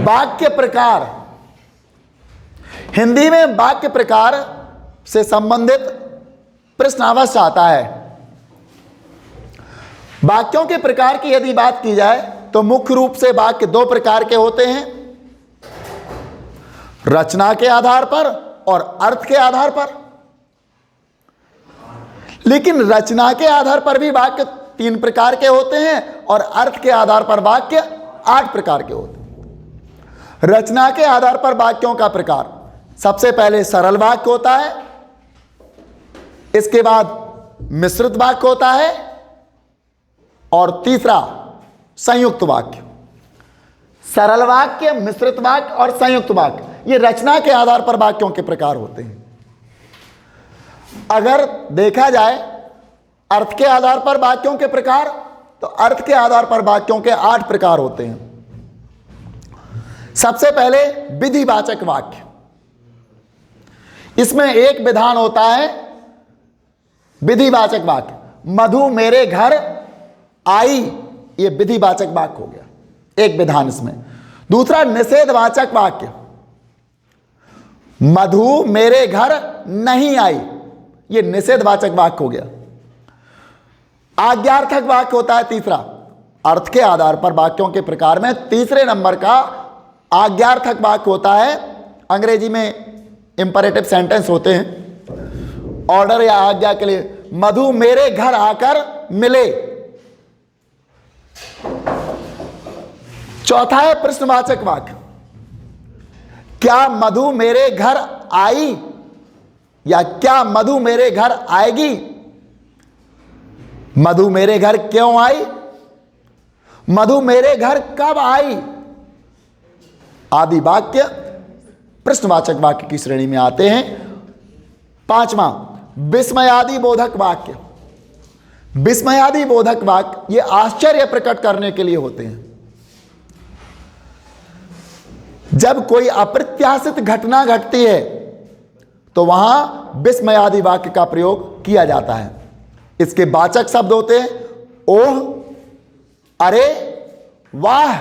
वाक्य प्रकार, हिंदी में वाक्य प्रकार से संबंधित प्रश्न अवश्य आता है। वाक्यों के प्रकार की यदि बात की जाए तो मुख्य रूप से वाक्य दो प्रकार के होते हैं, रचना के आधार पर और अर्थ के आधार पर। लेकिन रचना के आधार पर भी वाक्य 3 प्रकार के होते हैं और अर्थ के आधार पर वाक्य 8 प्रकार के होते हैं। रचना के आधार पर वाक्यों का प्रकार, सबसे पहले सरल वाक्य होता है, इसके बाद मिश्रित वाक्य होता है और तीसरा संयुक्त वाक्य। सरल वाक्य, मिश्रित वाक्य और संयुक्त वाक्य, ये रचना के आधार पर वाक्यों के प्रकार होते हैं। अगर देखा जाए अर्थ के आधार पर वाक्यों के प्रकार, तो अर्थ के आधार पर वाक्यों के 8 प्रकार होते हैं। सबसे पहले विधिवाचक वाक्य, इसमें एक विधान होता है विधिवाचक वाक्य। मधु मेरे घर आई, यह विधिवाचक वाक्य हो गया, एक विधान इसमें। दूसरा निषेधवाचक वाक्य, मधु मेरे घर नहीं आई, यह निषेधवाचक वाक्य हो गया। आज्ञार्थक वाक्य होता है तीसरा, अर्थ के आधार पर वाक्यों के प्रकार में तीसरे नंबर का आज्ञार्थक वाक्य होता है। अंग्रेजी में इंपरेटिव सेंटेंस होते हैं ऑर्डर या आज्ञा के लिए। मधु मेरे घर आकर मिले। चौथा है प्रश्नवाचक वाक्य, क्या मधु मेरे घर आई या क्या मधु मेरे घर आएगी, मधु मेरे घर क्यों आई, मधु मेरे घर कब आई, आदि वाक्य प्रश्नवाचक वाक्य की श्रेणी में आते हैं। पांचवा विस्मयादि बोधक वाक्य। विस्मयादि बोधक वाक्य ये आश्चर्य प्रकट करने के लिए होते हैं। जब कोई अप्रत्याशित घटना घटती है तो वहां विस्मयादि वाक्य का प्रयोग किया जाता है। इसके वाचक शब्द होते हैं ओह, अरे, वाह।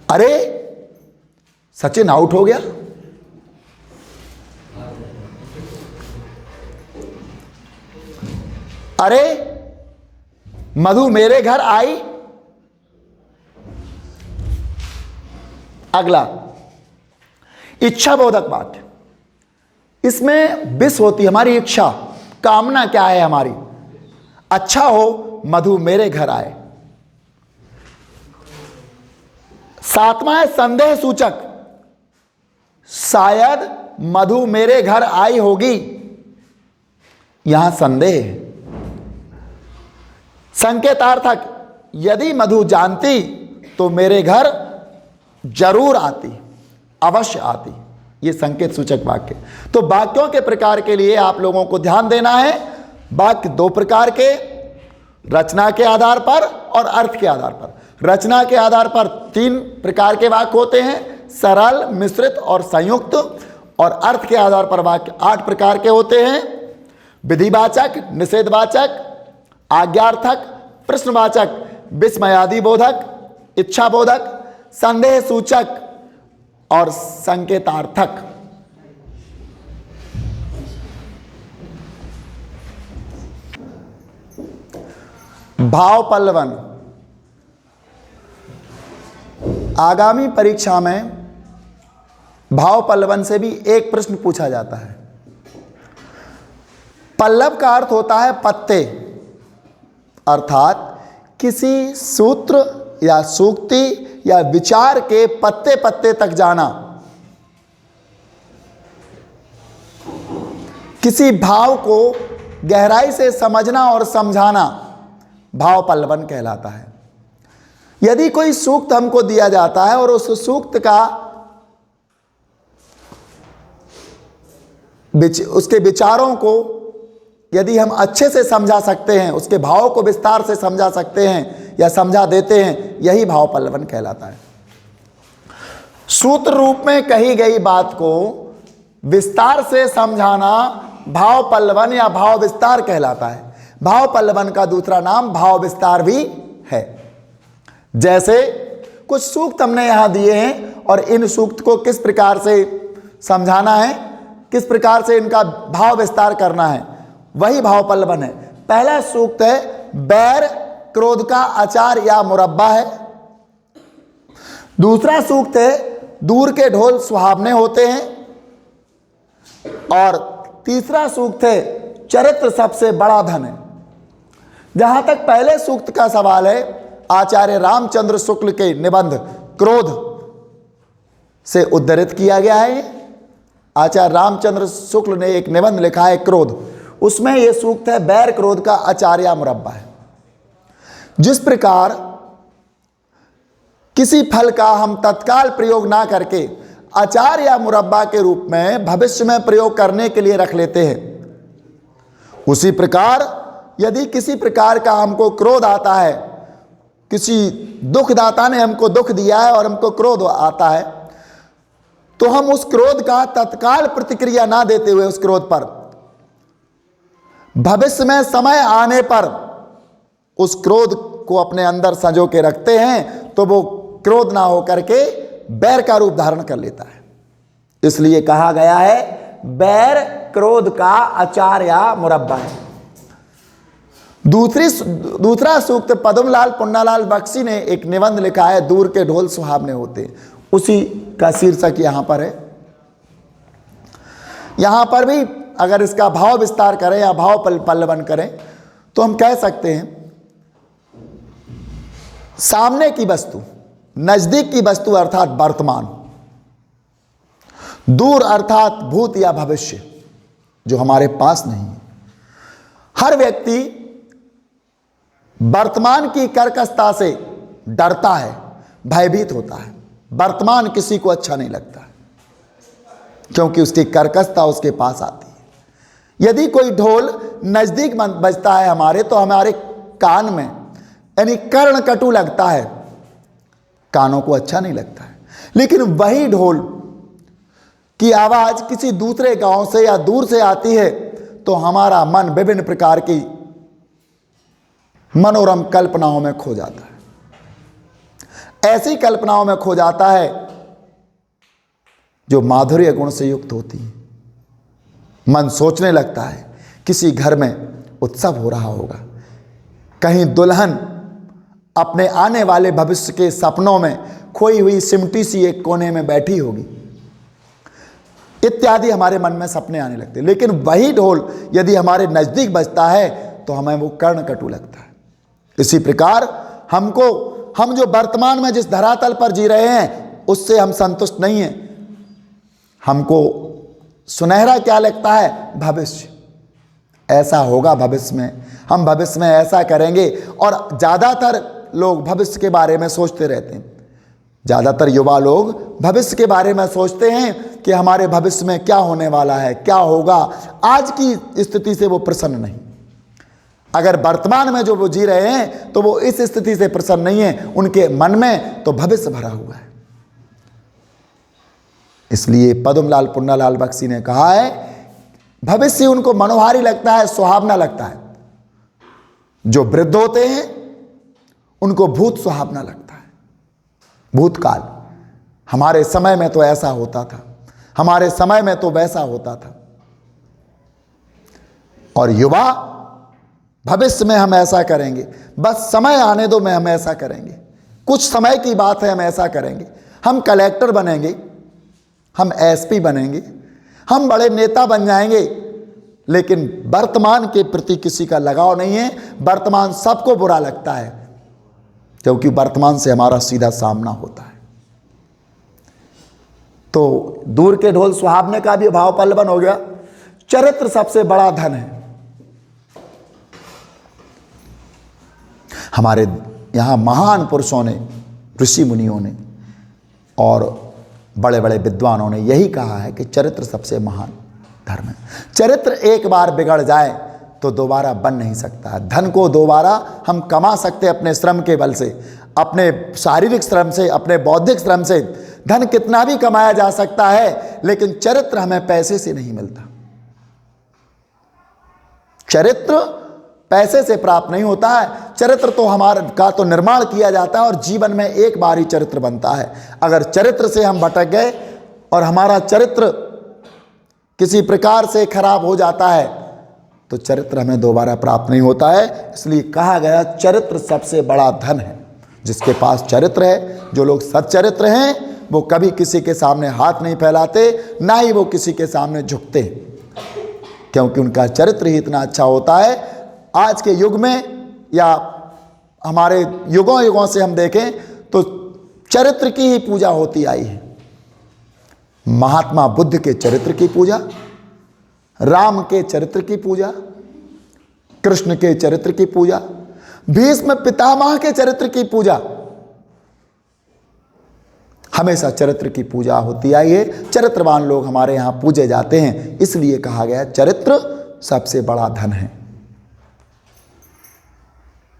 अरे सचिन आउट हो गया, अरे मधु मेरे घर आई। अगला इच्छा बोधक वाक्य, इसमें विश होती है हमारी इच्छा, कामना क्या है हमारी, अच्छा हो मधु मेरे घर आए। सातवां है संदेह सूचक, शायद मधु मेरे घर आई होगी, यहां संदेह है। संकेतार्थक, यदि मधु जानती तो मेरे घर जरूर आती, अवश्य आती, ये संकेत सूचक वाक्य। तो वाक्यों के प्रकार के लिए आप लोगों को ध्यान देना है। वाक्य 2 प्रकार के, रचना के आधार पर और अर्थ के आधार पर। रचना के आधार पर 3 प्रकार के वाक्य होते हैं, सरल, मिश्रित और संयुक्त। और अर्थ के आधार पर वाक्य 8 प्रकार के होते हैं, विधिवाचक, निषेधवाचक, आज्ञार्थक, प्रश्नवाचक, विस्मयादि बोधक, इच्छा बोधक, संदेह सूचक और संकेतार्थक। भाव पल्लवन, आगामी परीक्षा में भाव पल्लवन से भी एक प्रश्न पूछा जाता है। पल्लव का अर्थ होता है पत्ते, अर्थात किसी सूत्र या सूक्ति या विचार के पत्ते पत्ते तक जाना, किसी भाव को गहराई से समझना और समझाना भाव पल्लवन कहलाता है। यदि कोई सूक्त हमको दिया जाता है और उस सूक्त का उसके विचारों को यदि हम अच्छे से समझा सकते हैं, उसके भाव को विस्तार से समझा सकते हैं या समझा देते हैं, यही भाव पल्लवन कहलाता है। सूत्र रूप में कही गई बात को विस्तार से समझाना भाव पल्लवन या भाव विस्तार कहलाता है। भाव पल्लवन का दूसरा नाम भाव विस्तार भी है। जैसे कुछ सूक्त हमने यहां दिए हैं और इन सूक्त को किस प्रकार से समझाना है, किस प्रकार से इनका भाव विस्तार करना है, वही भाव पल्लवन है। पहला सूक्त है बैर क्रोध का अचार या मुरब्बा है। दूसरा सूक्त है दूर के ढोल सुहावने होते हैं। और तीसरा सूक्त है चरित्र सबसे बड़ा धन है। जहां तक पहले सूक्त का सवाल है, आचार्य रामचंद्र शुक्ल के निबंध क्रोध से उद्धृत किया गया है। आचार्य रामचंद्र शुक्ल ने एक निबंध लिखा है क्रोध, उसमें यह सूक्त है बैर क्रोध का अचार या मुरब्बा है। जिस प्रकार किसी फल का हम तत्काल प्रयोग ना करके अचार या मुरब्बा के रूप में भविष्य में प्रयोग करने के लिए रख लेते हैं, उसी प्रकार यदि किसी प्रकार का हमको क्रोध आता है, किसी दुखदाता ने हमको दुख दिया है और हमको क्रोध आता है, तो हम उस क्रोध का तत्काल प्रतिक्रिया ना देते हुए उस क्रोध पर भविष्य में समय आने पर उस क्रोध को अपने अंदर संजो के रखते हैं, तो वो क्रोध ना होकर के बैर का रूप धारण कर लेता है। इसलिए कहा गया है बैर क्रोध का अचार या मुरब्बा है। दूसरा सूक्त पद्मलाल पुन्नालाल बख्शी ने एक निबंध लिखा है दूर के ढोल सुहावने होते, उसी का शीर्षक यहां पर है। यहां पर भी अगर इसका भाव विस्तार करें या भाव पल्लवन करें तो हम कह सकते हैं सामने की वस्तु, नजदीक की वस्तु अर्थात वर्तमान, दूर अर्थात भूत या भविष्य जो हमारे पास नहीं है। हर व्यक्ति वर्तमान की कर्कशता से डरता है, भयभीत होता है। वर्तमान किसी को अच्छा नहीं लगता है क्योंकि उसकी कर्कशता उसके पास आती है। यदि कोई ढोल नजदीक बजता है हमारे, तो हमारे कान में यानी कर्ण कटु लगता है, कानों को अच्छा नहीं लगता है। लेकिन वही ढोल की आवाज किसी दूसरे गांव से या दूर से आती है तो हमारा मन विभिन्न प्रकार की मनोरम कल्पनाओं में खो जाता है। ऐसी कल्पनाओं में खो जाता है जो माधुर्य गुण से युक्त होती है। मन सोचने लगता है किसी घर में उत्सव हो रहा होगा, कहीं दुल्हन अपने आने वाले भविष्य के सपनों में खोई हुई सिमटी सी एक कोने में बैठी होगी, इत्यादि हमारे मन में सपने आने लगते हैं। लेकिन वही ढोल यदि हमारे नजदीक बजता है तो हमें वो कर्णकटु लगता है। इसी प्रकार हम जो वर्तमान में जिस धरातल पर जी रहे हैं उससे हम संतुष्ट नहीं हैं। हमको सुनहरा क्या लगता है? भविष्य। ऐसा होगा भविष्य में, हम भविष्य में ऐसा करेंगे। और ज़्यादातर लोग भविष्य के बारे में सोचते रहते हैं। ज़्यादातर युवा लोग भविष्य के बारे में सोचते हैं कि हमारे भविष्य में क्या होने वाला है, क्या होगा। आज की स्थिति से वो प्रसन्न नहीं। अगर वर्तमान में जो वो जी रहे हैं तो वो इस स्थिति से प्रसन्न नहीं है, उनके मन में तो भविष्य भरा हुआ है। इसलिए पद्मलाल पुन्नालाल बख्शी ने कहा है भविष्य उनको मनोहारी लगता है, सुहावना लगता है। जो वृद्ध होते हैं उनको भूत सुहावना लगता है। भूतकाल, हमारे समय में तो ऐसा होता था, हमारे समय में तो वैसा होता था। और युवा भविष्य में हम ऐसा करेंगे, बस समय आने दो में हम ऐसा करेंगे, कुछ समय की बात है हम ऐसा करेंगे, हम कलेक्टर बनेंगे, हम एसपी बनेंगे, हम बड़े नेता बन जाएंगे। लेकिन वर्तमान के प्रति किसी का लगाव नहीं है। वर्तमान सबको बुरा लगता है क्योंकि वर्तमान से हमारा सीधा सामना होता है। तो दूर के ढोल सुहावने का भी भाव पल्लवन हो गया। चरित्र सबसे बड़ा धन है। हमारे यहाँ महान पुरुषों ने, ऋषि मुनियों ने और बड़े बड़े विद्वानों ने यही कहा है कि चरित्र सबसे महान धर्म है। चरित्र एक बार बिगड़ जाए तो दोबारा बन नहीं सकता। धन को दोबारा हम कमा सकते अपने श्रम के बल से, अपने शारीरिक श्रम से, अपने बौद्धिक श्रम से। धन कितना भी कमाया जा सकता है, लेकिन चरित्र हमें पैसे से नहीं मिलता। चरित्र पैसे से प्राप्त नहीं होता है। चरित्र तो हमारे का तो निर्माण किया जाता है और जीवन में एक बार ही चरित्र बनता है। अगर चरित्र से हम भटक गए और हमारा चरित्र किसी प्रकार से खराब हो जाता है तो चरित्र हमें दोबारा प्राप्त नहीं होता है। इसलिए कहा गया चरित्र सबसे बड़ा धन है। जिसके पास चरित्र है, जो लोग सच्चरित्र हैं, वो कभी किसी के सामने हाथ नहीं फैलाते, ना ही वो किसी के सामने झुकते, क्योंकि उनका चरित्र ही इतना अच्छा होता है। आज के युग में या हमारे युगों युगों से हम देखें तो चरित्र की ही पूजा होती आई है। महात्मा बुद्ध के चरित्र की पूजा, राम के चरित्र की पूजा, कृष्ण के चरित्र की पूजा, भीष्म पितामह के चरित्र की पूजा, हमेशा चरित्र की पूजा होती आई है। चरित्रवान लोग हमारे यहाँ पूजे जाते हैं। इसलिए कहा गया चरित्र सबसे बड़ा धन है।